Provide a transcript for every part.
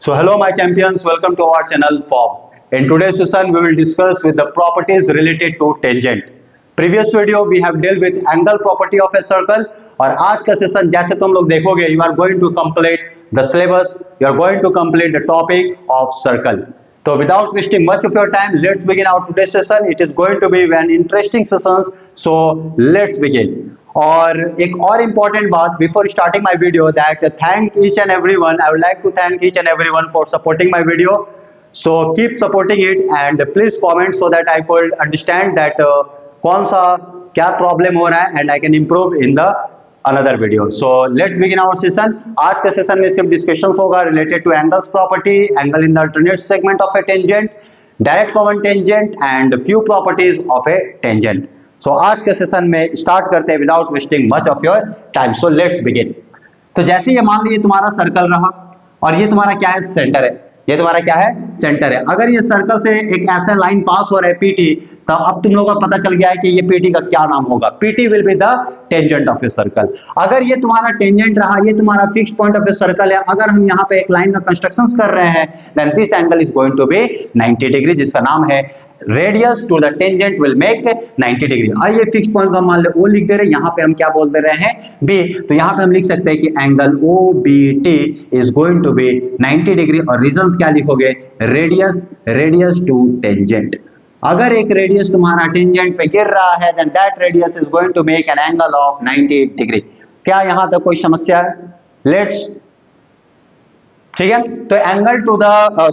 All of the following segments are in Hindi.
So hello my champions, welcome to our channel FOB. In today's session we will discuss with the properties related to tangent. Previous video we have dealt with angle property of a circle और आज का सेशन जैसे तुम लोग देखोगे you are going to complete the syllabus, you are going to complete the topic of circle. So without wasting much of your time, let's begin our today's session. It is going to be an interesting session. So let's begin. और एक और इम्पॉर्टेंट बात before starting my video that thank each and everyone, I would like to thank each and everyone for supporting my video. So keep supporting it and please comment so that I could understand that कौन सा क्या प्रॉब्लम हो रहा है and I can improve in the another video. So let's begin our session. आज के सेशन में सिर्फ डिस्कशन होगा related to angles property, angle in the alternate segment of a tangent, direct common tangent and few properties of a tangent. So आज के सेशन में स्टार्ट करते हैं without wasting much of your time. So let's begin. तो जैसे ये मान लीजिए तुम्हारा सर्कल रहा और ये तुम्हारा क्या है, सेंटर है. ये तुम्हारा क्या है, सेंटर है. अगर ये सर्कल से एक ऐसा लाइन पास हो रहा है पीटी, तो अब तुम लोगों को पता चल गया है कि ये पीटी का क्या नाम होगा. PT will be the tangent of a circle. अगर ये तुम्हारा टेंजेंट रहा, ये तुम्हारा fixed point of a circle है, अगर हम यहाँ पे एक लाइन का कंस्ट्रक्शन कर रहे हैं, then this angle is going to be 90 degree, जिसका नाम है radius to the tangent will make 90 degree. और ये फिक्स पॉइंट हम मान ले ओ लिख दे रहे हैं, यहाँ पे हम क्या बोल दे रहे हैं, बी. तो यहाँ पे हम लिख सकते हैं कि angle O B T is going to be 90 degree. और रीजंस क्या लिखोगे, रेडियस टू टेंजेंट. अगर एक रेडियस तुम्हारा टेंजेंट पे गिर रहा है, then that radius is going to make an angle of 90 degree. क्या यहाँ तक कोई समस्या है? लेट्स, ठीक है. तो angle to the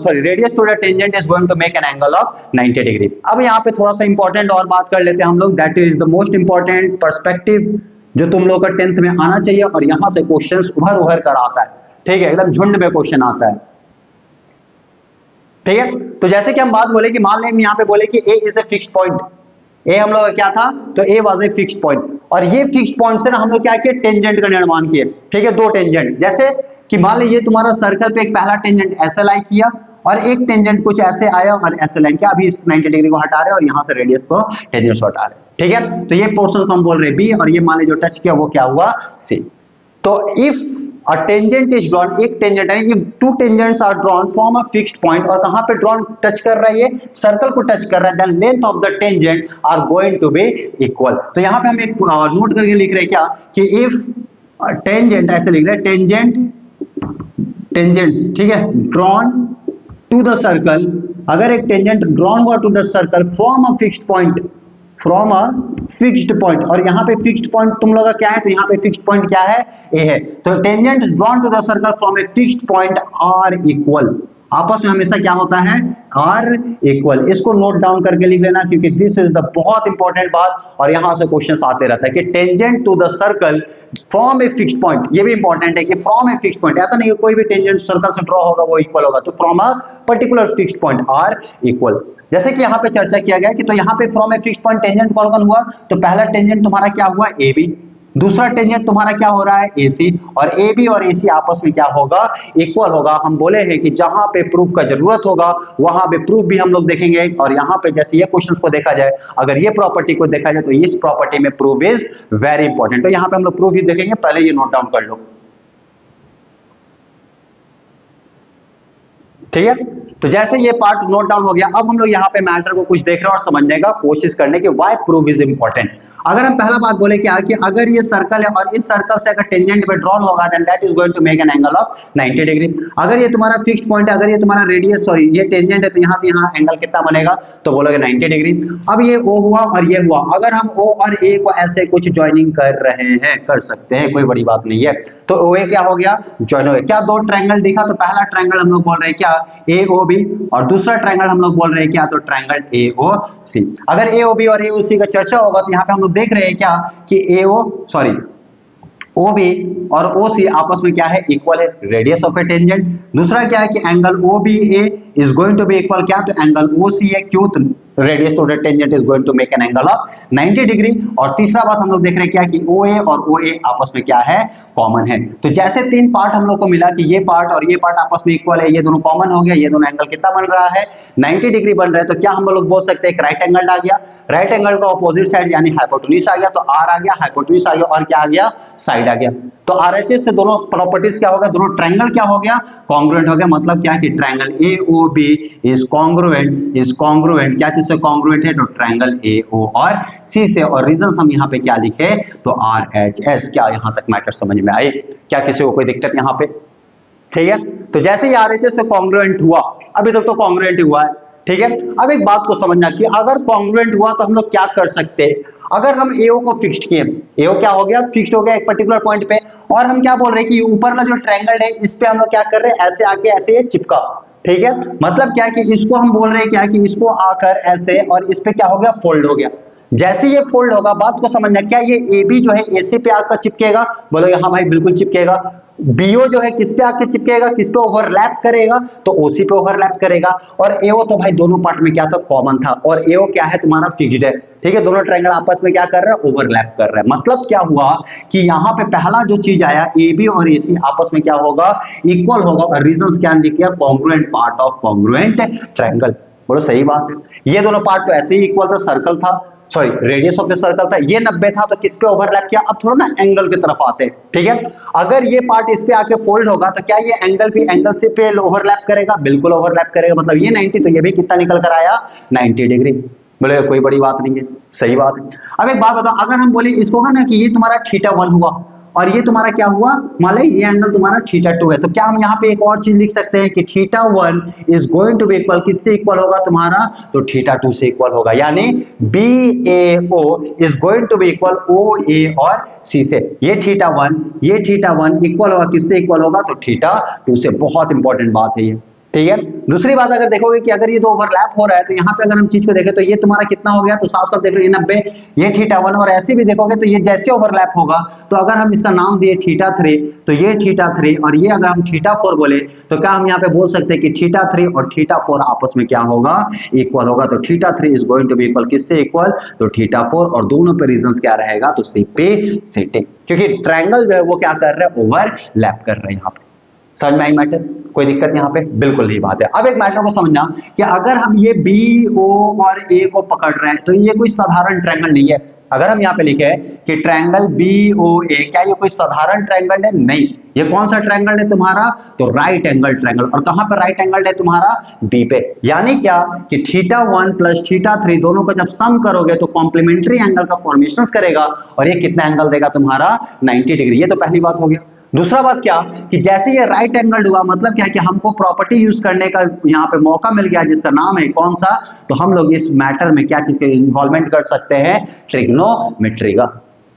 radius to the tangent is going to make an angle of 90 degree. अब यहाँ पे थोड़ा सा इंपॉर्टेंट और बात कर लेते हैं हम लोग, that is the most important perspective जो तुम लोग का 10th में आना चाहिए और यहाँ से क्वेश्चंस उभर कर आता है. ठीक है, एकदम झुंड में क्वेश्चन आता है. ठीक है, तो जैसे कि हम बात बोले कि मान लें हम यहाँ पे बोले कि ए इज ए फिक्स्ड पॉइंट. ए हम लोग का क्या था, तो ए वाज ए फिक्स्ड पॉइंट. और ये फिक्स्ड पॉइंट से ना हम लोग क्या किए, टेंजेंट का निर्माण किए. ठीक है, दो टेंजेंट. जैसे कि मान लीजिए तुम्हारा सर्कल पे एक पहला टेंजेंट ऐसे लाई किया और एक टेंजेंट कुछ ऐसे आया और ऐसे लाइन किया. अभी इस 90 डिग्री को हटा रहे हैं और यहाँ से रेडियस को टेंजेंट को हटा रहे हैं. ठीक है, तो ये पोर्शन को हम बोल रहे हैं बी और ये मान लीजिए जो टच किया वो क्या हुआ, सी. तो if a tangent is drawn, एक टेंजेंट है, if two tangents are drawn from a fixed point, और कहां पे ड्रॉन टच कर रहा है, ये सर्कल को टच कर रहा है, then length of the tangent are going to be equal. तो यहां पे हम एक नोट करके लिख रहे हैं क्या, कि if tangent, ऐसे लिख रहे हैं tangents, ठीक है, drawn to the circle. अगर एक टेंजेंट ड्रॉन हुआ to the circle from a fixed point, और यहाँ पे फिक्स्ड पॉइंट तुम लोग का क्या है, तो यहाँ पे फिक्स्ड पॉइंट क्या है, ए है. तो tangent drawn to the circle from a fixed point are equal. आपस में हमेशा क्या होता है, आर इक्वल. इसको नोट डाउन करके लिख लेना, क्योंकि दिस इज द बहुत इंपॉर्टेंट बात और यहां से क्वेश्चंस आते रहता है कि tangent to the circle from a fixed point. ये भी इंपॉर्टेंट है कि फ्रॉम ए फिक्स्ड पॉइंट, ऐसा नहीं है कोई भी टेंजेंट सर्कल से ड्रॉ होगा वो इक्वल होगा. तो from a particular fixed point are equal. जैसे कि यहाँ पे चर्चा किया गया कि तो यहाँ पे from a fixed point tangent कौन कौन हुआ, तो पहला टेंजेंट तुम्हारा क्या हुआ, ए बी. दूसरा टेंजेंट तुम्हारा क्या हो रहा है, AC. और AB और AC आपस में क्या होगा, इक्वल होगा. हम बोले हैं कि जहां पे प्रूफ का जरूरत होगा वहां पे प्रूफ भी हम लोग देखेंगे. और यहाँ पे जैसे ये क्वेश्चंस को देखा जाए, अगर ये प्रॉपर्टी को देखा जाए तो इस प्रॉपर्टी में प्रूफ इज वेरी इंपॉर्टेंट. तो यहाँ पे हम लोग प्रूफ ही देखेंगे, पहले ये नोट डाउन कर लो. ठीक है, तो जैसे ये पार्ट नोट डाउन हो गया, अब हम लोग यहाँ पे मैटर को कुछ देख रहे हैं और समझने का कोशिश करने की व्हाई प्रूफ इज इंपॉर्टेंट. अगर हम पहला बात बोले क्या कि अगर ये सर्कल है और इस सर्कल से अगर टेंजेंट पे ड्रॉन होगा, then that is going to make an angle of 90 degree. अगर ये तुम्हारा फिक्स्ड पॉइंट है, अगर ये तुम्हारा रेडियस ये टेंजेंट है, तो यहाँ से यहाँ एंगल कितना बनेगा, तो बोलोगे 90 डिग्री. अब ये O हुआ और ये हुआ, अगर हम O और A को ऐसे कुछ ज्वाइनिंग कर रहे हैं, कर सकते हैं, कोई बड़ी बात नहीं है. तो OA क्या हो गया, ज्वाइन हो गया. क्या दो ट्रायंगल दिखा, तो पहला ट्रायंगल हम लोग बोल रहे हैं क्या, AOB, और दूसरा ट्रायंगल हम लोग बोल रहे हैं क्या, तो ट्रायंगल AOC. अगर AOB और AOC का चर्चा होगा तो यहाँ पे हम लोग देख रहे हैं क्या कि OB और OC आपस में क्या है, इक्वल है, रेडियस ऑफ ए टेंजेंट. दूसरा क्या है कि angle OBA is going to be equal क्या, तो एंगल OCA क्यों, radius to tangent is going to make an angle of 90 degree. और तीसरा बात हम लोग देख रहे हैं क्या कि OA और OA आपस में क्या है, कॉमन है। तो जैसे तीन पार्ट हम लोग को मिला कि ये पार्ट और ये पार्ट आपस में इक्वल है, ये दोनों कॉमन हो गया, ये दोनों एंगल कितना बन रहा है, 90 डिग्री बन रहा है। तो क्या हम लोग बोल सकते हैं एक राइट एंगल आ गया, राइट एंगल का ऑपोजिट साइड यानी हाइपोटेन्यूज आ गया, तो R आ गया, हाइपोटेन्यूज आ गया और क्या आ गया, साइड आ गया। तो RHS से दोनों प्रॉपर्टीज क्या हो गया, दोनों ट्रायंगल क्या हो गया, कॉन्ग्रुएंट हो गया। मतलब क्या कि ट्रायंगल AOB इज कॉन्ग्रुएंट क्या चीज से कॉन्ग्रुएंट है, तो ट्रायंगल AO और C से। और रीजन हम यहाँ पे क्या लिखे, तो RHS। क्या यहां तक मैटर समझ में आई, क्या किसी को कोई दिक्कत यहाँ पे, ठीक है। तो जैसे ही RHS से कॉन्ग्रुएंट हुआ, अभी तक तो कॉन्ग्रुएंट हुआ है, ठीक है। अब एक बात को समझना कि अगर कॉन्ग्रुएंट हुआ तो हम लोग क्या कर सकते हैं, अगर हम AO को फिक्स्ड किए, AO क्या हो गया, फिक्स्ड हो गया एक पर्टिकुलर पॉइंट पे, और हम क्या बोल रहे हैं कि ऊपर का जो ट्रायंगल है इस पे हम लोग क्या कर रहे हैं, ऐसे आके ऐसे ये चिपका, ठीक है। मतलब क्या है कि इसको हम बोल रहे हैं क्या कि इसको आकर ऐसे और इस पे क्या हो गया, फोल्ड हो गया। जैसे ये फोल्ड होगा, बात को समझना, क्या ये AB जो है AC पे आकर चिपकेगा, बोलोगे हाँ भाई बिल्कुल चिपकेगा। BO जो है किस पे आके चिपकेगा, किस पे ओवरलैप करेगा, तो OC पे ओवरलैप करेगा। और AO तो भाई दोनों पार्ट में क्या था, कॉमन था, और AO क्या है तुम्हारा, फिक्स्ड है, ठीक है। दोनों ट्रायंगल आपस में क्या कर रहा है, ओवरलैप कर रहा है। मतलब क्या हुआ कि यहाँ पे पहला जो चीज आया AB और AC आपस में क्या होगा, इक्वल होगा। और रीजन क्या लिख किया, congruent part of congruent triangle. बोलो सही बात है। ये दोनों पार्ट तो ऐसे ही इक्वल था, सर्कल था, sorry radius of the circle था, ये 90 था, तो किस पे ओवरलैप किया। अब थोड़ा ना एंगल की तरफ आते हैं, ठीक है। अगर ये पार्ट इस पे आके फोल्ड होगा तो क्या ये एंगल भी एंगल से पे ओवरलैप करेगा, बिल्कुल ओवरलैप करेगा। मतलब ये 90 तो ये भी कितना निकल कर आया, 90 डिग्री। बोले कोई बड़ी बात नहीं है, सही बात है। अब एक बात बताओ, अगर हम बोले इसको ना कि ये तुम्हारा θ1 हुआ और ये तुम्हारा क्या हुआ, मान लो ये एंगल तुम्हारा θ2 है, तो क्या हम यहाँ पे एक और चीज लिख सकते हैं कि θ1 is going to be equal, किससे इक्वल होगा तुम्हारा, तो θ2 से इक्वल होगा। यानी BAO is going to be equal OA और C से। ये θ1 इक्वल होगा, किससे इक्वल होगा, तो θ2 से। बहुत इंपॉर्टेंट बात है ये, ठीक है। दूसरी बात अगर देखोगे कि अगर ये दो ओवरलैप हो रहा है, तो यहाँ पे अगर हम चीज को देखें तो ये तुम्हारा कितना हो गया, तो साफ साफ देख लो ये 90, ये θ1। और ऐसे भी देखोगे तो ये जैसे ओवरलैप होगा, तो अगर हम इसका नाम दिए θ3, तो ये θ3, और ये अगर हम θ4 बोले, तो क्या हम यहाँ पे बोल सकते हैं कि θ3 और θ4 आपस में क्या होगा, इक्वल होगा। तो θ3 is going to be equal, किससे इक्वल, तो θ4। और दोनों पे रीजन क्या रहेगा, तो C पे सेटिंग, क्योंकि ट्रायंगल जो है वो क्या कर रहे हैं, ओवरलैप कर रहे हैं। यहाँ पे समझ में आई मैटर, कोई दिक्कत यहाँ पे, बिल्कुल नहीं बात है। अब एक मैटर को समझना कि अगर हम ये BO और A को पकड़ रहे हैं, तो ये कोई साधारण ट्रायंगल नहीं है। अगर हम यहाँ पे लिखे कि ट्रायंगल BOA, क्या ये कोई साधारण ट्रायंगल है, नहीं। ये कौन सा ट्रायंगल है तुम्हारा, तो राइट एंगल ट्रायंगल। और कहां पर राइट एंगल है तुम्हारा, B पे। यानी क्या कि θ1 प्लस θ3 दोनों को जब सम करोगे तो कॉम्प्लीमेंट्री एंगल का फॉर्मेशन करेगा, और ये कितना एंगल देगा तुम्हारा, 90 डिग्री। ये तो पहली बात हो गया। दूसरा बात क्या कि जैसे ये राइट एंगल हुआ, मतलब क्या है कि हमको प्रॉपर्टी यूज करने का यहाँ पे मौका मिल गया, जिसका नाम है कौन सा, तो हम लोग इस मैटर में क्या चीज के इन्वॉल्वमेंट कर सकते हैं, ट्रिग्नोमेट्री का।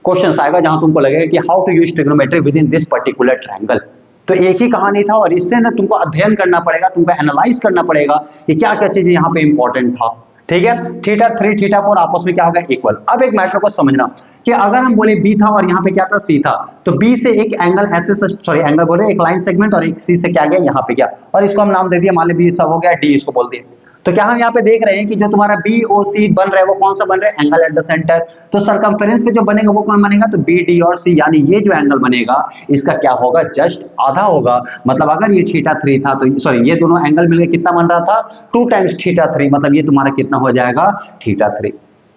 क्वेश्चन आएगा जहां तुमको लगेगा कि how to use trigonometry within this particular triangle. तो एक ही कहानी था, और इससे ना तुमको अध्ययन करना पड़ेगा, तुमको एनालाइज करना पड़ेगा कि क्या क्या चीजें यहाँ पे इंपॉर्टेंट था, ठीक है। θ3 θ4 आपस में क्या होगा, इक्वल। अब एक मैटर को समझना कि अगर हम बोले B था और यहाँ पे क्या था, C था, तो B से एक एंगल ऐसे, सॉरी एंगल बोले, एक लाइन सेगमेंट, और एक C से क्या गया, यहाँ पे गया, और इसको हम नाम दे दिया, मान ली B सब हो गया, D इसको बोल दिए। तो क्या हम यहाँ पे देख रहे हैं कि जो तुम्हारा BOC बन रहा है वो कौन सा बन रहा है, एंगल एट द सेंटर। तो सर्कमफेरेंस पे जो बनेगा वो कौन बनेगा, तो BD और C। यानी ये जो एंगल बनेगा इसका क्या होगा, जस्ट आधा होगा। मतलब अगर ये θ3 था, तो सॉरी ये दोनों एंगल मिलकर कितना बन रहा था, 2 टाइम्स θ3। मतलब ये तुम्हारा कितना हो जाएगा, θ3,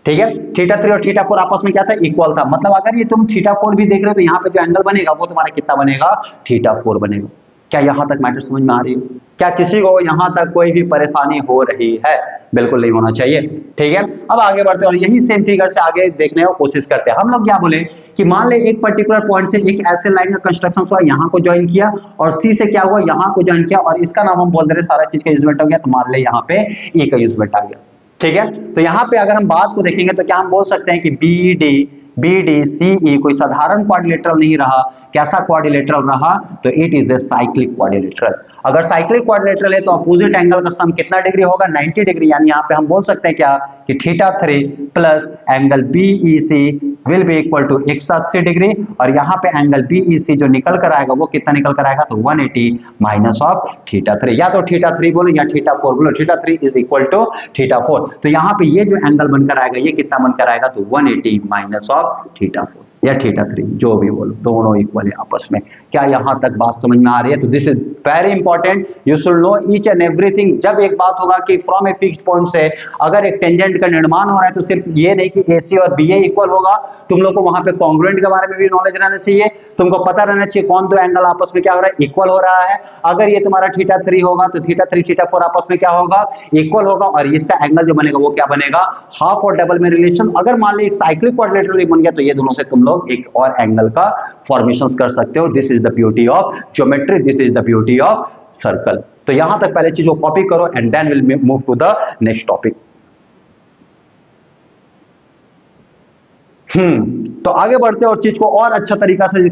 ठीक है। θ3 और θ4 आपस में क्या था, इक्वल था। मतलब अगर ये तुम θ4 भी देख रहे हो, तो यहाँ पे जो एंगल बनेगा वो तुम्हारा कितना बनेगा, θ4 बनेगा। क्या यहां तक मैटर समझ में आ रही है, क्या किसी को यहां तक कोई भी परेशानी हो रही है, बिल्कुल नहीं होना चाहिए, ठीक है। अब आगे बढ़ते हैं और यही सेम फिगर से आगे देखने की कोशिश करते हैं। हम लोग क्या बोले कि मान ले एक पर्टिकुलर पॉइंट से एक ऐसे लाइन का कंस्ट्रक्शन हुआ, यहाँ को ज्वाइन किया, और सी से क्या हुआ, यहाँ को ज्वाइन किया, और इसका नाम हम बोल दे रहे, सारा चीज का यूजमेंट हो गया, तो मान ले यहाँ पे ए का यूजमेंट आ गया, ठीक है। तो यहाँ पे अगर हम बात को देखेंगे तो क्या हम बोल सकते हैं कि BDCE कोई साधारण क्वाड्रिलेटरल नहीं रहा। कैसा क्वाड्रिलेटरल रहा, तो it is a cyclic quadrilateral. अगर साइक्लिक क्वाड्रिलेटरल है तो अपोजिट एंगल का सम कितना डिग्री होगा, 90 डिग्री। यानी यहाँ पे हम बोल सकते हैं क्या कि θ3 plus angle BEC will be equal to 180 degree, और यहाँ पे एंगल बीईसी जो निकल कर आएगा वो कितना निकल कर आएगा, तो 180 माइनस ऑफ θ3, या तो θ3 बोलो या θ4 बोलो, θ3 इज इक्वल टू θ4। तो यहाँ पे ये जो एंगल बनकर आएगा ये कितना बनकर आएगा, तो 180 माइनस ऑफ θ4 या θ3, जो भी बोलो, दोनों इक्वल है आपस में। क्या यहाँ तक बात समझ में आ रही है? तो this is very important, you should know each and everything. जब एक बात होगा कि फ्रॉम ए फिक्स्ड पॉइंट से अगर एक टेंजेंट का निर्माण हो रहा है, तो सिर्फ ये नहीं कि AC और BA इक्वल होगा, तुम लोग को वहां पे कॉन्ग्रुएंट के बारे में भी नॉलेज रहना चाहिए, तुमको पता रहना चाहिए कौन दो एंगल आपस में क्या हो रहा है, इक्वल हो रहा है। अगर ये तुम्हारा θ3 होगा तो θ3 θ4 आपस में क्या होगा, इक्वल होगा, और इसका एंगल जो बनेगा वो क्या बनेगा, हाफ और डबल में रिलेशन। अगर मान ली एक साइक्लिक क्वाड्रिलेटरल बन गया तो ये दोनों से तुम लोग एक और एंगल का फॉर्मेशन कर सकते हो। This is the beauty of geometry, this is the beauty of circle. तो यहां तक पहले चीज को कॉपी करो and then will move to the next topic. तो आगे बढ़ते और चीज को और अच्छा तरीका से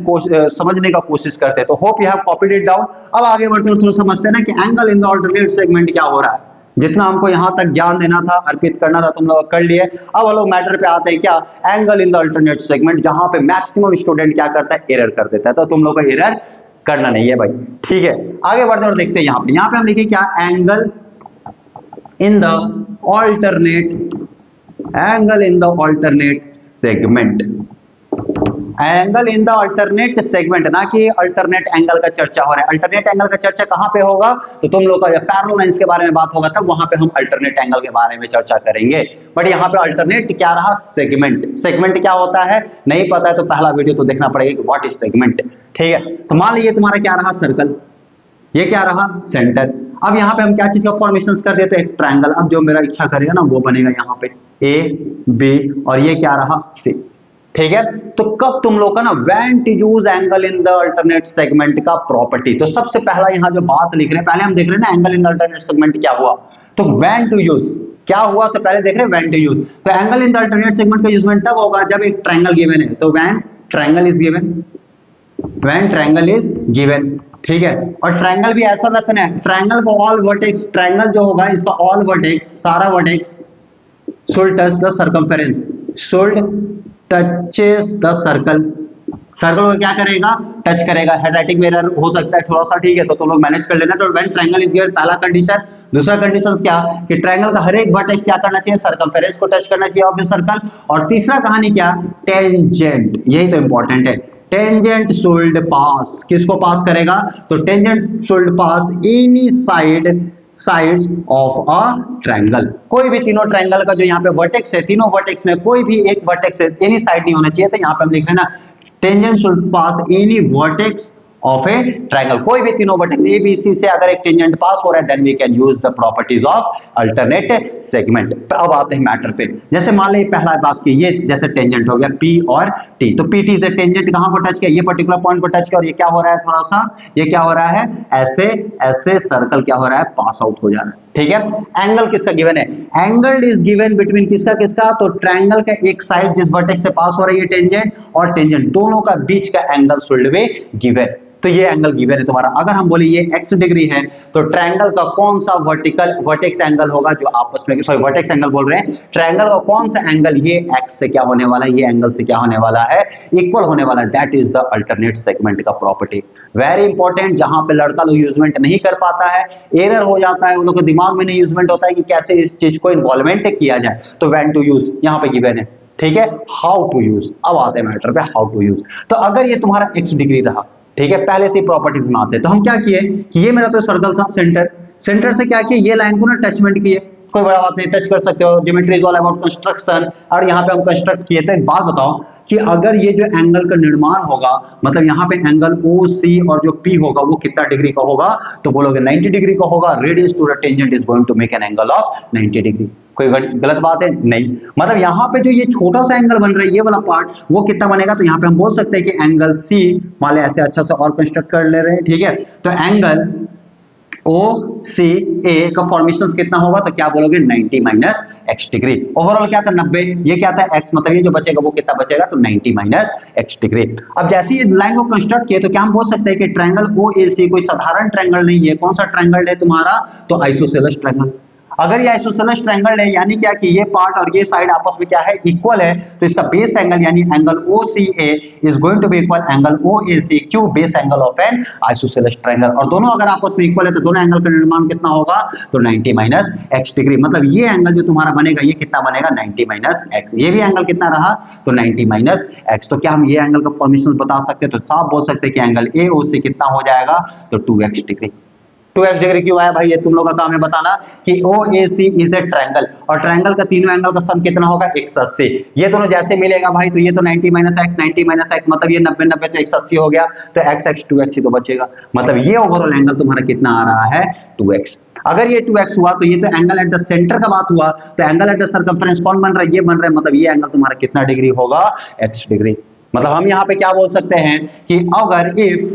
समझने का कोशिश करते हैं। तो hope you have copied it down. अब आगे बढ़ते और थोड़ा समझते हैं ना कि angle in the alternate segment क्या हो रहा है। जितना हमको यहां तक ज्ञान देना था, अर्पित करना था, तुम लोग कर लिए। अब हम लोग मैटर पे आते हैं, क्या angle in the alternate segment, जहां पे मैक्सिमम स्टूडेंट क्या करता है, एरर कर देता है। तो तुम लोग को एरर करना नहीं है भाई, ठीक है। आगे बढ़ते और देखते हैं यहां पे हम लिखे क्या, angle in the alternate, angle in the alternate segment, angle in the alternate segment, ना कि अल्टरनेट एंगल का चर्चा हो रहा है। अल्टरनेट एंगल का चर्चा कहां पे होगा, तो तुम लोग का पैरेलल लाइंस के बारे में बात होगा, तब वहां पे हम अल्टरनेट एंगल के बारे में चर्चा करेंगे। बट यहाँ पे अल्टरनेट क्या रहा, सेगमेंट। सेगमेंट क्या होता है नहीं पता है तो पहला वीडियो तो देखना पड़ेगा कि व्हाट इज सेगमेंट, ठीक है। तो मान लीजिए तुम्हारा क्या रहा, सर्कल, ये क्या रहा, सेंटर। अब यहाँ पे हम क्या चीज का फॉर्मेशन कर देते हैं, एक ट्रायंगल। अब जो मेरा इच्छा करेगा ना वो बनेगा यहाँ पे AB, और ये क्या रहा, C, ठीक है। तो कब तुम लोग का ना when to use angle in the alternate segment का प्रॉपर्टी। तो सबसे पहला यहाँ जो बात लिख रहे हैं, पहले हम देख रहे हैं ना angle in the alternate segment क्या हुआ, तो व्हेन टू यूज क्या हुआ, से पहले देख रहे हैं व्हेन टू यूज। तो angle in the alternate segment का यूजमेंट तब होगा जब एक ट्रायंगल गिवन है, तो when triangle is given, when triangle is given, ठीक है। और ट्रायंगल भी ऐसा वैसा है, ट्रायंगल को ऑल वर्टेक्स, ट्रायंगल जो होगा इसका ऑल वर्टेक्स, सारा vertex should touch the circumference, should touches the circle, circle को क्या करेगा, टच करेगा। हैंडराइटिंग में एरर हो सकता है थोड़ा सा, ठीक है, तो तुम लोग मैनेज कर लेना। तो व्हेन ट्रायंगल इज गिवन, पहला कंडीशन। दूसरा कंडीशन क्या, कि ट्रायंगल का हर एक वर्टेक्स क्या करना चाहिए, सर्कमफेरेंस को टच करना चाहिए ऑफ द सर्कल। और तीसरा कहानी क्या, टेंजेंट, यही तो इंपॉर्टेंट है। टेंजेंट शुड पास, किसको पास करेगा, तो tangent should pass any sides of a triangle. कोई भी तीनों ट्रायंगल का जो यहाँ पे वर्टेक्स है, तीनों वर्टेक्स में कोई भी एक वर्टेक्स है, एनी साइड नहीं होना चाहिए। तो यहाँ पे हम लिख रहे हैं ना, tangent should pass any vertex of A triangle. कोई भी तीनों वर्टेक्स ABC से अगर एक टेंजेंट पास हो रहा है, then we can use the properties of alternate segment. अब आते हैं मैटर पे। जैसे मान लीजिए पहला बात की, ये जैसे टेंजेंट हो गया P और T, तो PT से टेंजेंट कहां को टच किया, ये पर्टिकुलर पॉइंट को टच किया, और ये क्या हो रहा है, थोड़ा सा ये क्या हो रहा है, ऐसे ऐसे सर्कल क्या हो रहा है, पास आउट हो जा रहा है, ठीक है। एंगल किसका गिवन है, एंगल इज गिवन बिटवीन किसका किसका, तो ट्रायंगल का एक साइड जिस वर्टेक्स से पास हो रही है टेंजेंट, और टेंजेंट दोनों का बीच का एंगल शुड बी गिवन। तो ये एंगल गिवन है तुम्हारा। अगर हम बोले ये x डिग्री है, तो ट्रायंगल का कौन सा वर्टेक्स एंगल होगा जो आपस में, सॉरी वर्टेक्स एंगल बोल रहे हैं, ट्रायंगल का कौन सा एंगल ये x से क्या होने वाला है, ये एंगल से क्या होने वाला है, इक्वल होने वाला है। That is the alternate segment का प्रॉपर्टी। वेरी इंपॉर्टेंट, जहां पे लड़का लोग यूजमेंट नहीं कर पाता है, एरर हो जाता है, उन लोग को दिमाग में नहीं यूजमेंट होता है कि कैसे इस चीज को इन्वॉल्वमेंट किया जाए। तो व्हेन टू यूज यहाँ पे गिवन है, ठीक है। हाउ टू यूज, अब आते हैं मैटर पे, हाउ टू यूज। तो अगर ये तुम्हारा x डिग्री रहा, ठीक है, पहले से प्रॉपर्टीज में आते हैं, तो हम क्या किए कि ये मेरा तो सर्कल था, सेंटर से क्या किए, ये लाइन को ना टचमेंट किए, कोई बड़ा बात नहीं, टच कर सकते हो, geometry is all about construction. और यहाँ पे हम कंस्ट्रक्ट किए थे। एक बात बताओ कि अगर ये जो एंगल का निर्माण होगा, मतलब यहाँ पे एंगल OC और जो P होगा वो कितना डिग्री का होगा, तो बोलोगे 90 डिग्री का होगा। Radius to the tangent is going to make an angle of 90 degree. कोई गलत बात है नहीं, मतलब यहाँ पे जो ये छोटा सा एंगल बन रहा है, ये वाला पार्ट, वो कितना बनेगा, तो यहाँ पे हम बोल सकते हैं कि एंगल C, मान ले ऐसे अच्छा से और कंस्ट्रक्ट कर ले रहे हैं, ठीक है। तो एंगल OCA का फॉर्मेशन कितना होगा, तो क्या बोलोगे 90 माइनस x डिग्री। ओवरऑल क्या था 90, ये क्या था x, मतलब ये जो बचेगा वो कितना बचेगा, तो 90 माइनस x डिग्री। अब जैसे ये लाइन को कंस्ट्रक्ट किए, तो क्या हम बोल सकते हैं कि ट्रायंगल OAC कोई साधारण ट्रायंगल नहीं है। कौन सा ट्रायंगल है तुम्हारा, तो आइसोसेलेस ट्रायंगल। अगर ये आइसोसेलेस ट्रायंगल है यानी क्या कि ये पार्ट और ये साइड आपस में क्या है, इक्वल है, तो इसका बेस एंगल यानी angle OCA is going to be equal angle OAC, क्यों, base angle of an isosceles triangle. और दोनों अगर आपस में इक्वल है तो दोनों एंगल का निर्माण कितना होगा, तो 90 माइनस x डिग्री। मतलब ये एंगल जो तुम्हारा बनेगा ये कितना बनेगा, 90 माइनस x। ये भी एंगल कितना रहा, तो 90 माइनस x। तो क्या हम ये एंगल का फॉर्मेशन बता सकते हैं, तो साफ बोल सकते हैं कि एंगल AOC कितना हो जाएगा, तो 2x डिग्री। 2x डिग्री क्यों आया भाई, ये तुम लोग का काम है बताना कि OAC इज ए ट्रायंगल, और ट्रायंगल का तीनों एंगल का सम कितना होगा, 180। ये दोनों जैसे मिलेगा भाई तो ये तो 90 माइनस एक्स, 90 माइनस एक्स मतलब ये 90 90 तो 180 हो गया, तो x 2x ही तो बचेगा। मतलब ये ओवरऑल एंगल तुम्हारा कितना आ रहा है, 2x। अगर ये 2x हुआ तो ये तो एंगल एट द सेंटर का बात हुआ, तो एंगल एट द सर्कमफ्रेंस कौन बन रहा है, ये बन रहा है। मतलब ये एंगल तुम्हारा कितना डिग्री होगा, x डिग्री। मतलब हम यहाँ पे क्या बोल सकते हैं कि अगर इफ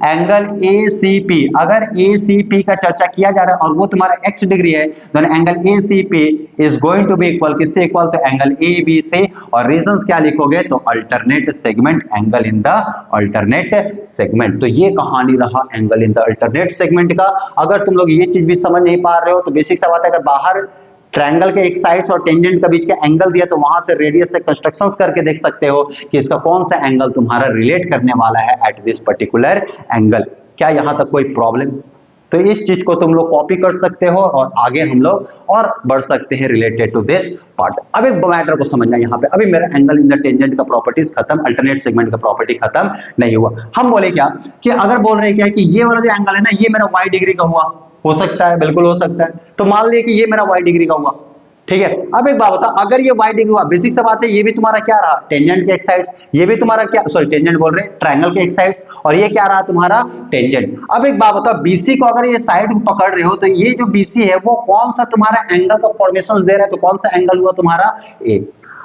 एंगल ACP, अगर ACP का चर्चा किया जा रहा है और वो तुम्हारा x डिग्री है, then angle ACP is going to be equal किससे इक्वल, तो एंगल ABC। और रीजंस क्या लिखोगे, तो alternate segment, angle in the alternate segment. तो ये कहानी रहा angle in the alternate segment का। अगर तुम लोग ये चीज भी समझ नहीं पा रहे हो तो बेसिक सा बात है, अगर बाहर ट्रायंगल के एक साइड्स और टेंजेंट के बीच का एंगल दिया तो वहां से रेडियस से कंस्ट्रक्शंस करके देख सकते हो कि इसका कौन सा एंगल तुम्हारा रिलेट करने वाला है एट दिस पर्टिकुलर एंगल। क्या यहां तक कोई प्रॉब्लम, तो इस चीज को तुम लोग कॉपी कर सकते हो और आगे हम लोग और बढ़ सकते हैं रिलेटेड टू दिस पार्ट। अब एक मैटर को समझना यहाँ पे, अभी मेरा एंगल इन द टेंजेंट का प्रॉपर्टीज खत्म, अल्टरनेट सेगमेंट का प्रॉपर्टी खत्म नहीं हुआ। हम बोले क्या कि अगर बोल रहे हैं क्या कि ये वाला जो एंगल है ना, ये मेरा y डिग्री का हुआ, हो सकता है, बिल्कुल हो सकता है। तो मान लिया कि ये मेरा y डिग्री का हुआ, ठीक है। अब एक बात बता, अगर ये y डिग्री हुआ, बेसिक सा बात है, ये भी तुम्हारा क्या रहा, टेंजेंट के एक साइड्स, ये भी तुम्हारा क्या, सॉरी टेंजेंट बोल रहे हैं, ट्रायंगल के एक साइड्स, और ये क्या रहा तुम्हारा टेंजेंट। अब एक बात बताओ, BC को अगर ये साइड को पकड़ रहे हो तो ये जो BC है वो कौन सा तुम्हारा एंगल का फॉर्मेशन दे रहा है, तो कौन सा एंगल हुआ तुम्हारा, A।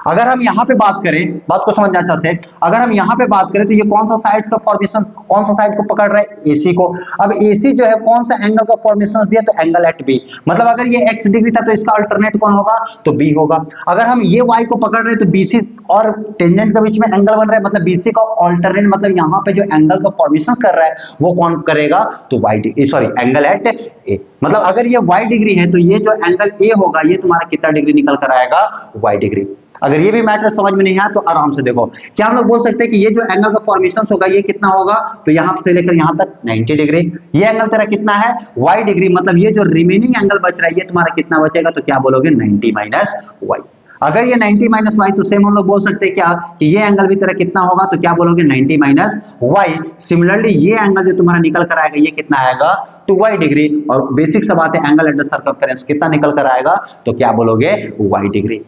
अगर हम यहां पे बात करें, बात को समझना अच्छा से, अगर हम यहां पे बात करें तो ये कौन सा साइड्स का फॉर्मेशन, कौन सा साइड को पकड़ रहा है, AC को। अब AC जो है कौन सा एंगल का फॉर्मेशन दिया, तो एंगल एट B। मतलब अगर ये x डिग्री था तो इसका अल्टरनेट कौन होगा, तो B होगा। अगर हम ये y को पकड़ रहे हैं तो BC और टेंजेंट के बीच में एंगल बन रहा है, मतलब BC का अल्टरनेट, मतलब यहां पे जो एंगल का फॉर्मेशन कर रहा है वो कौन करेगा, तो एंगल एट A। मतलब अगर ये y डिग्री है तो ये जो एंगल A होगा ये तुम्हारा कितना डिग्री निकल कर आएगा, y डिग्री। अगर ये भी मैटर समझ में नहीं आया तो आराम से देखो, क्या हम लोग बोल सकते हैं कि ये जो एंगल का फॉर्मेशन होगा ये कितना होगा, तो यहां से लेकर यहां तक 90 डिग्री। ये एंगल तेरा कितना है, y डिग्री। मतलब ये जो रिमेनिंग एंगल बच रहा है ये तुम्हारा कितना बचेगा, तो क्या बोलोगे, 90 माइनस y। अगर ये 90 माइनस y तो सेम हम लोग बोल सकते हैं क्या कि ये एंगल भी तेरा कितना होगा, तो क्या बोलोगे, 90 माइनस y। सिमिलरली ये एंगल जो तुम्हारा निकल कर आएगा ये कितना आएगा, 2y डिग्री। और बेसिक सा बात है, एंगल एट द सर्कमफ्रेंस कितना निकल कर आएगा, तो क्या बोलोगे, y डिग्री।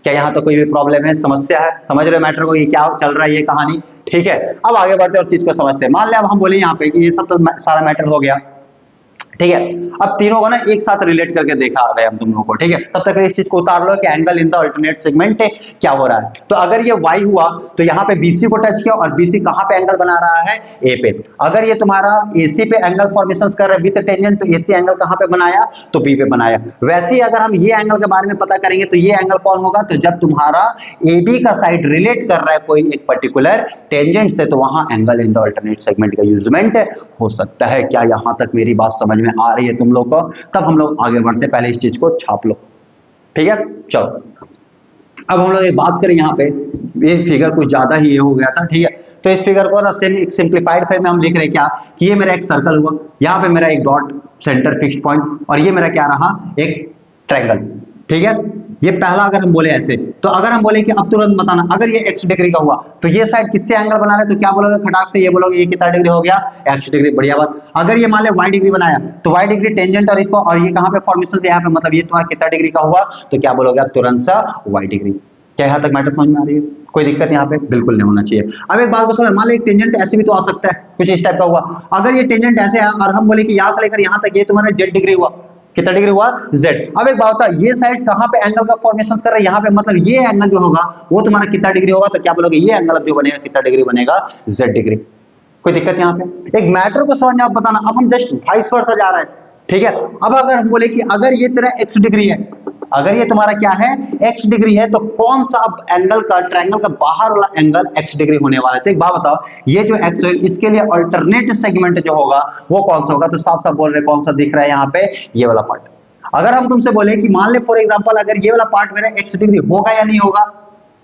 क्या यहाँ तो कोई भी प्रॉब्लम है, समस्या है, समझ रहे मैटर को, ये क्या चल रहा है ये कहानी, ठीक है। अब आगे बढ़ते और चीज को समझते हैं। मान लिया अब हम बोले यहाँ पे कि ये सब तो सारा मैटर हो गया, ठीक है। अब तीनों को ना एक साथ रिलेट करके देखा आ गया हम तुम लोगों को, ठीक है। तब तक इस चीज को उतार लो कि angle in the alternate segment क्या हो रहा है। तो अगर ये y हुआ तो यहाँ पे BC को टच किया, और BC कहां पे एंगल बना रहा है, A पे। अगर ये तुम्हारा AC पे एंगल फॉर्मेशन कर रहा है विद टेंजेंट, तो AC एंगल कहां पे बनाया, तो B पे बनाया। वैसे ही अगर हम ये एंगल के बारे में पता करेंगे तो ये एंगल कौन होगा, तो जब तुम्हारा AB का साइड रिलेट कर रहा है कोई एक पर्टिकुलर टेंजेंट से, तो वहां angle in the alternate segment का यूजमेंट हो सकता है। क्या यहां तक मेरी बात समझ में आ रही है तुम लोग को। तब हम लोग आगे बढ़ते, पहले इस चीज को छाप लो, ठीक है। चलो अब हम लोग एक बात करें, यहाँ पे ये फिगर कुछ ज्यादा ही ये हो गया था, ठीक है। तो इस फिगर को ना एक सिंप्लीफाइड फॉर्म में हम लिख रहे हैं क्या कि ये मेरा एक सर्कल हुआ, यहाँ पे मेरा एक डॉट सेंटर फिक्स्ड पॉइंट, और ये मेरा क्या रहा, एक ट्रायंगल, ठीक है। ये पहला अगर हम बोले ऐसे, तो अगर हम बोले कि अब तुरंत बताना, अगर ये x डिग्री का हुआ तो ये साइड किससे एंगल बना रहे हैं, तो क्या बोलोगे, खटाक से ये बोलोगे ये कितना डिग्री हो गया, x डिग्री, बढ़िया बात। अगर ये मान ले y डिग्री बनाया तो y डिग्री टेंजेंट और इसको, और ये कहां पे फॉर्मेशन यहाँ पे, मतलब ये तुम्हारा कितना डिग्री का हुआ, तो क्या बोलोगे आप तुरंत सा y डिग्री। क्या यहाँ तक मैटर समझ में आ रही है, कोई दिक्कत यहाँ पे बिल्कुल नहीं होना चाहिए। अब एक बात को समझ, मान लो एक टेंजेंट ऐसे भी तो आ सकता है, कुछ इस टाइप का हुआ। अगर ये टेंजेंट ऐसे है और हम बोले कि यहाँ से लेकर यहाँ तक ये तुम्हारा z डिग्री हुआ, कितना डिग्री हुआ, z। अब एक बात होता है, ये साइड्स कहां पे एंगल का फॉर्मेशन कर रहे हैं, यहाँ पे। मतलब ये एंगल जो होगा वो तुम्हारा कितना डिग्री होगा, तो क्या बोलोगे, ये एंगल अब जो बनेगा कितना डिग्री बनेगा, z डिग्री। कोई दिक्कत यहाँ पे, एक मैटर को समझ आप बताना। अब हम जस्ट वाइस वर्सा जा रहे हैं, ठीक है। अब अगर हम बोले कि अगर ये तेरा x डिग्री है, अगर ये तुम्हारा क्या है, x डिग्री है, तो कौन सा एंगल का, ट्रायंगल का बाहर वाला एंगल x डिग्री होने वाला है। तो एक बात बताओ, ये जो x है इसके लिए अल्टरनेट सेगमेंट जो होगा वो कौन सा होगा, तो साफ साफ बोल रहे कौन सा दिख रहा है यहाँ पे, ये वाला पार्ट। अगर हम तुमसे बोले कि मान ले फॉर एग्जांपल अगर ये वाला पार्ट मेरा x डिग्री होगा या नहीं होगा,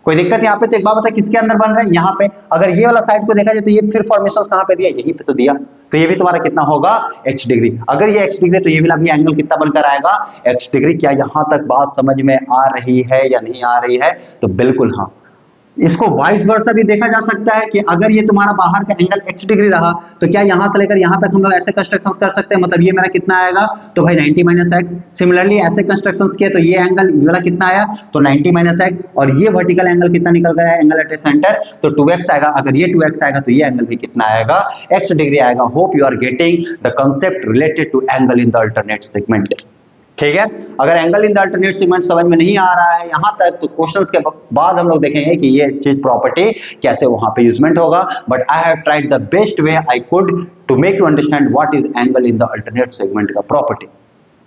कोई दिक्कत यहाँ पे, तो एक बात बता किसके अंदर बन रहा है, यहाँ पे। अगर ये वाला साइड को देखा जाए तो ये फिर फॉर्मेशन कहाँ पे दिया, यही पे तो दिया, तो ये भी तुम्हारा कितना होगा x डिग्री। अगर ये x डिग्री तो ये वाला भी एंगल कितना बनकर आएगा, x डिग्री। क्या यहाँ तक बात समझ में आ रही है या नहीं आ रही है, तो बिल्कुल हाँ। इसको वाइस वर्सा भी देखा जा सकता है कि अगर ये तुम्हारा बाहर का एंगल x डिग्री रहा तो क्या यहां से लेकर यहां तक हम लोग ऐसे कंस्ट्रक्शंस कर सकते हैं, मतलब ये मेरा कितना आएगा, तो भाई 90 माइनस एक्स। सिमिलरली ऐसे कंस्ट्रक्शंस किए तो ये एंगल ये वाला कितना आया, तो 90 माइनस एक्स, और ये वर्टिकल एंगल कितना निकल गया, एंगल एट ए सेंटर, तो 2x आएगा। अगर ये 2x आएगा तो ये एंगल भी कितना आएगा, x डिग्री आएगा। Hope you are getting the concept related to angle in the alternate segment. ठीक है, अगर angle in the alternate segment समझ में नहीं आ रहा है यहां तक, तो क्वेश्चंस के बाद हम लोग देखेंगे कि ये चीज प्रॉपर्टी कैसे वहां पे यूजमेंट होगा। But I have tried the best way I could to make you understand what is angle in the alternate segment का प्रॉपर्टी।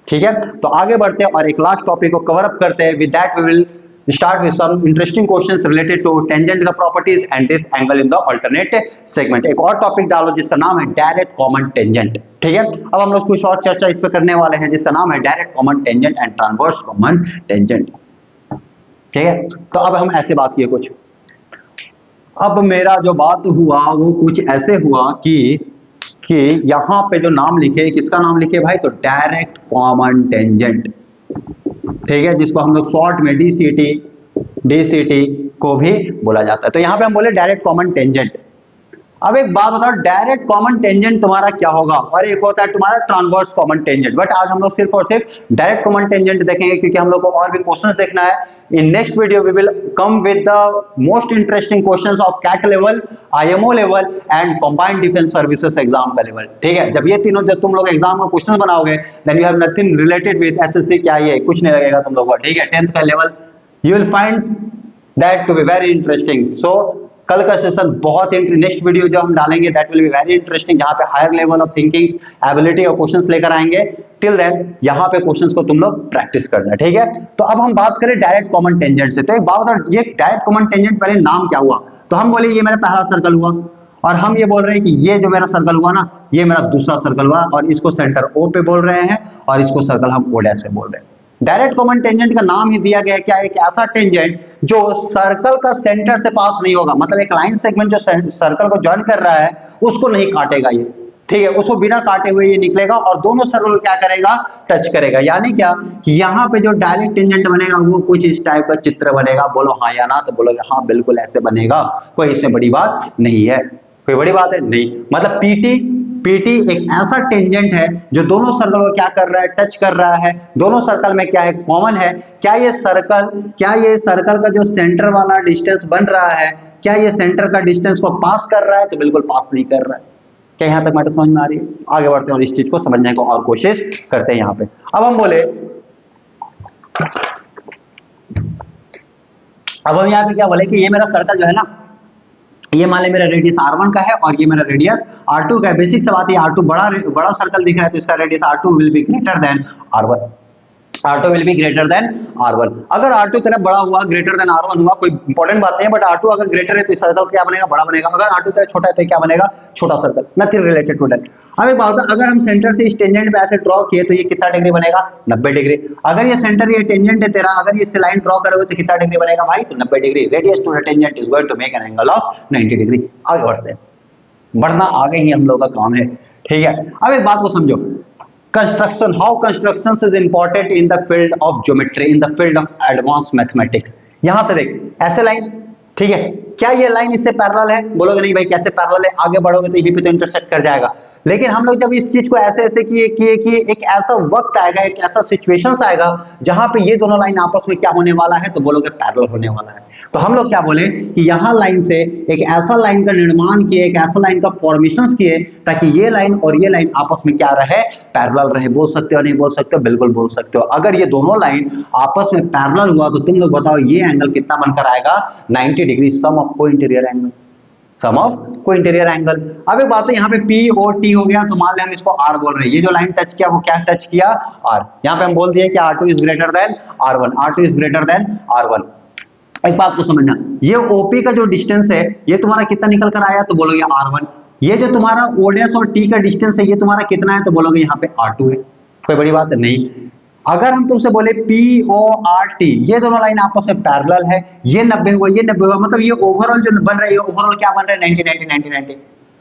ठीक है, तो आगे बढ़ते हैं और एक लास्ट टॉपिक को कवर अप करते हैं। With that we will start with some interesting questions related to tangent का properties and this angle in the alternate segment। एक और टॉपिक डालो जिसका नाम है डायरेक्ट कॉमन टेंजेंट। ठीक है, अब हम लोग कुछ और चर्चा इस पे करने वाले हैं जिसका नाम है direct common tangent and transverse common tangent. ठीक है, तो अब हम ऐसे बात किए कुछ, अब मेरा जो बात हुआ वो कुछ ऐसे हुआ कि यहां पे जो नाम लिखे, किसका नाम लिखे भाई, तो डायरेक्ट कॉमन टेंजेंट। ठीक है, जिसको हम लोग शॉर्ट में डीसीटी को भी बोला जाता है। तो यहां पे हम बोले डायरेक्ट कॉमन टेंजेंट। अब एक बात बताओ, डायरेक्ट कॉमन टेंजेंट तुम्हारा क्या होगा, और एक होता है तुम्हारा ट्रांसवर्स कॉमन टेंजेंट। बट आज हम लोग सिर्फ और सिर्फ डायरेक्ट कॉमन टेंजेंट देखेंगे क्योंकि हम लोग को और भी क्वेश्चंस देखना है। In next video we will come with the most interesting questions of CAT level, IMO level and combined defence services exam का लेवल। ठीक है, जब ये तीनों जब तुम लोग एग्जाम में क्वेश्चंस बनाओगे then you have nothing related with SSC, क्या ये कुछ नहीं लगेगा तुम लोगों को। ठीक है, 10th का level you will find that to be very interesting. So कल का सेशन बहुत नेक्स्ट वीडियो जो हम डालेंगे that will be very interesting, जहां पे higher level of thinking ability और क्वेश्चंस लेकर आएंगे। टिल देन यहाँ पे क्वेश्चंस को तुम लोग प्रैक्टिस करना। ठीक है, तो अब हम बात करें डायरेक्ट कॉमन टेंजेंट से। तो एक बात बताओ, ये डायरेक्ट कॉमन टेंजेंट पहले नाम क्या हुआ, तो हम बोले ये मेरा पहला सर्कल हुआ, और हम ये बोल रहे हैं कि ये जो मेरा सर्कल हुआ ना, ये मेरा दूसरा सर्कल हुआ, और इसको सेंटर ओ पे बोल रहे हैं और इसको सर्कल हम ओ डैश पे बोल रहे हैं। डायरेक्ट कॉमन टेंजेंट का नाम ही दिया गया क्या, एक ऐसा टेंजेंट जो सर्कल का सेंटर से पास नहीं होगा, मतलब एक लाइन सेगमेंट जो सर्कल को ज्वाइन कर रहा है उसको नहीं काटेगा ये। ठीक है, उसको बिना काटे हुए ये निकलेगा और दोनों सर्कल को क्या करेगा, टच करेगा। यानी क्या कि यहाँ पे जो डायरेक्ट टेंजेंट बनेगा वो कुछ इस टाइप का चित्र बनेगा। बोलो हाँ या ना, तो बोलोगे हाँ बिल्कुल ऐसे बनेगा, कोई इसमें बड़ी बात नहीं है। कोई बड़ी बात है नहीं, मतलब पीटी एक ऐसा टेंजेंट है जो दोनों सर्कल को क्या कर रहा है, टच कर रहा है। दोनों सर्कल में क्या है, कॉमन है। क्या ये सर्कल का जो सेंटर वाला डिस्टेंस बन रहा है, क्या ये सेंटर का डिस्टेंस को पास कर रहा है, तो बिल्कुल पास नहीं कर रहा है। क्या यहां तक मैटर समझ में आ रही है? आगे बढ़ते हैं और इस चीज को समझने को और कोशिश करते हैं। यहां पे अब हम बोले, अब हम यहाँ पे क्या बोले कि ये मेरा सर्कल जो है ना, ये मान ले मेरा रेडियस r1 का है और ये मेरा रेडियस r2 का है। बेसिक सी बात है, r2 बड़ा सर्कल दिख रहा है तो इसका radius r2 will be greater than r1। R2 will be greater than R1। अगर R2 तरफ बड़ा हुआ, ग्रेटर देन R1 हुआ, कोई इंपॉर्टेंट बात नहीं है, बट R2 अगर ग्रेटर है तो इस सर्कल क्या बनेगा, बड़ा बनेगा। अगर R2 तरफ छोटा है तो क्या बनेगा, छोटा circle. Nothing related to that. अब एक बात, अगर हम सेंटर से इस टेंजेंट पे ऐसे ड्रॉ किए तो ये कितना डिग्री बनेगा, 90 डिग्री। अगर ये सेंटर ये टेंजेंट है तेरा, अगर ये लाइन ड्रॉ करोगे तो कितना डिग्री बनेगा भाई, तो 90 degree. Radius to the tangent is going to make an angle of 90 degree. आगे बढ़ते हैं, बढ़ना आगे ही हम लोग का काम है। ठीक है, अब एक बात को समझो, construction, how construction is important in the field of geometry, in the field of advance mathematics. यहां से देख, ऐसे लाइन, ठीक है, क्या ये लाइन इससे पैरेलल है, बोलोगे नहीं भाई कैसे पैरेलल है, आगे बढ़ोगे तो यहीं पे तो इंटरसेक्ट कर जाएगा। लेकिन हम लोग जब इस चीज को ऐसे ऐसे किए कि एक ऐसा वक्त आएगा, एक ऐसा सिचुएशंस आएगा जहां पे ये दोनों लाइन आपस में क्या होने वाला है, तो बोलोगे पैरेलल होने वाला है। तो हम लोग क्या बोले कि यहां लाइन से एक ऐसा लाइन का निर्माण किए, एक ऐसा लाइन का फॉर्मेशंस किए ताकि ये लाइन और ये लाइन आपस में क्या रहे, पैरेलल रहे। बोल सकते हो नहीं बोल सकते हो, बिल्कुल बोल सकते हो। अगर ये दोनों लाइन आपस में पैरेलल हुआ तो तुम लोग बताओ ये एंगल कितना बनकर आएगा, 90 डिग्री, सम ऑफ को इंटीरियर एंगल, सम ऑफ को इंटीरियर एंगल। अब एक बात है, यहाँ पे P और T हो गया, तो मान ले हम इसको R बोल रहे हैं। ये जो लाइन टच किया वो क्या टच किया, R। यहाँ पे हम बोल दिए कि R2 is greater than R1, R2 is greater than R1। एक बात को समझना, ये OP का जो डिस्टेंस है ये तुम्हारा कितना निकल कर आया, तो बोलोगे R1। ये जो तुम्हारा O' और T का डिस्टेंस है ये तुम्हारा कितना है, तो बोलोगे यहाँ पे R2 है। कोई बड़ी बात नहीं। अगर हम तुमसे बोले PORT, ये दोनों लाइन आपस में पैरेलल है, ये 90 हुआ, ये 90 हुआ, मतलब ये ओवरऑल जो बन रहा है, ये ओवरऑल क्या बन रहा है, 90 90 90 90।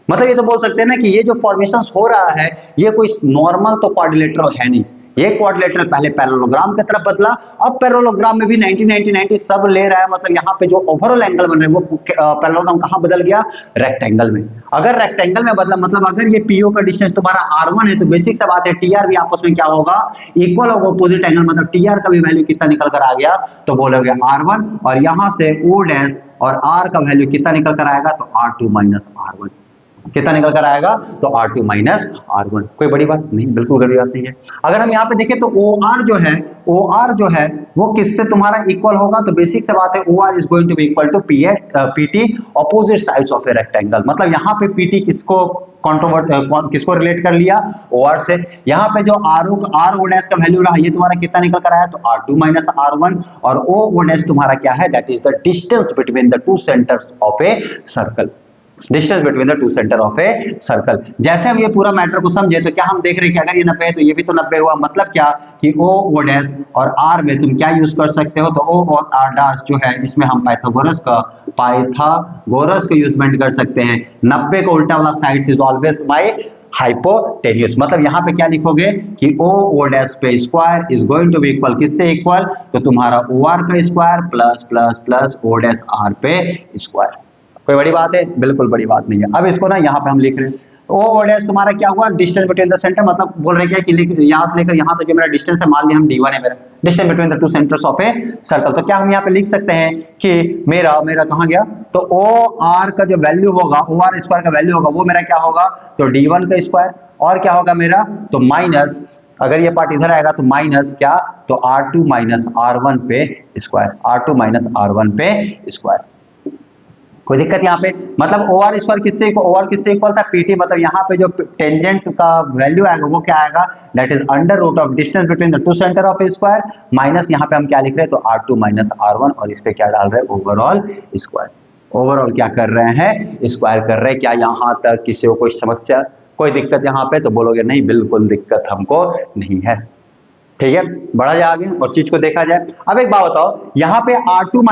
मतलब ये तो बोल सकते हैं ना कि ये जो फॉर्मेशन हो रहा है ये कोई नॉर्मल तो क्वाड्रिलेटरल है नहीं, ये क्वाड्रिलेटरल पहले पैरेललोग्राम की तरफ बदला, अब पैरेललोग्राम में भी 90 90 90 सब ले रहा है, मतलब यहाँ पे जो ओवरऑल एंगल बन रहे हैं वो पैरेललोग्राम कहाँ बदल गया, रेक्टेंगल में। अगर रेक्टेंगल में बदला मतलब अगर ये PO का डिस्टेंस तुम्हारा R1 है तो बेसिक सा बात है TR भी आपस में क्या होगा, इक्वल होगा, अपोजिट एंगल, मतलब TR का भी वैल्यू कितना निकल कर आ गया, तो बोलोगे R1, और यहां से O डैश और R का वैल्यू कितना निकल कर आएगा, तो R2 माइनस R1, कितना निकल कर आएगा, तो R2 माइनस R1। कोई बड़ी बात नहीं, बिल्कुल बड़ी बात नहीं है। अगर हम यहाँ पे देखें तो OR जो है वो किससे तुम्हारा इक्वल होगा, तो बेसिक से बात है OR is going to be equal to PT opposite sides of a rectangle. मतलब यहाँ पे PT किसको किसको रिलेट कर लिया, OR से। यहाँ पे जो RO डैश का वैल्यू रहा ये तुम्हारा कितना निकल कर आया, तो R2 माइनस R1, और O डैश तुम्हारा क्या है, that is the distance between the two centres of a circle, distance between the two centre of a circle. जैसे हम ये पूरा मैटर को समझे तो क्या हम देख रहे हैं कि अगर ये 90 है तो ये भी तो 90 हुआ, मतलब क्या कि O डैश और R में तुम क्या यूज कर सकते हो, तो O और R डैश जो है इसमें हम पाइथागोरस का यूजमेंट कर सकते हैं। 90 को उल्टा वाला side is always by hypotenuse, मतलब यहाँ पे क्या लिखोगे कि O डैश पे square is going to be equal, किससे इक्वल, तो तुम्हारा OR का square plus plus plus O dash R पे स्क्वायर। कोई बड़ी बात है, बिल्कुल बड़ी बात नहीं है। अब इसको ना यहाँ पे हम लिख रहे हैं O डैश तुम्हारा क्या हुआ, डिस्टेंस बिटवीन द सेंटर, मतलब बोल रहे क्या कि यहाँ से लेकर यहाँ तक जो मेरा डिस्टेंस है, मान लिया हम D1 है मेरा distance between the two centres of a circle, तो क्या हम यहाँ पे लिख सकते हैं कि मेरा कहाँ गया, तो OR का जो वैल्यू होगा, OR स्क्वायर का वैल्यू होगा वो मेरा क्या होगा, तो D1 का स्क्वायर, और क्या होगा मेरा, तो माइनस, अगर ये पार्ट इधर आएगा तो माइनस क्या, तो R2 माइनस R1 पे स्क्वायर, R2 माइनस R1 पे स्क्वायर। कोई दिक्कत यहाँ पे, मतलब OR स्क्वायर किससे इक्वल था, PT, मतलब यहाँ पे जो टेंजेंट का वैल्यू आएगा वो क्या आएगा, that is under root of distance between the two centre of a square, minus यहाँ पे हम क्या लिख रहे हैं, तो R2 माइनस R1, और इस पे क्या डाल रहे हैं, ओवरऑल स्क्वायर। ओवरऑल क्या कर रहे हैं, स्क्वायर कर रहे हैं। क्या यहाँ तक किसी को कोई समस्या, कोई दिक्कत यहाँ पे, तो बोलोगे नहीं, बिल्कुल दिक्कत हमको नहीं है। ठीक है, बढ़ा जाए आगे और चीज को देखा जाए। अब एक बात बताओ, यहाँ पे R2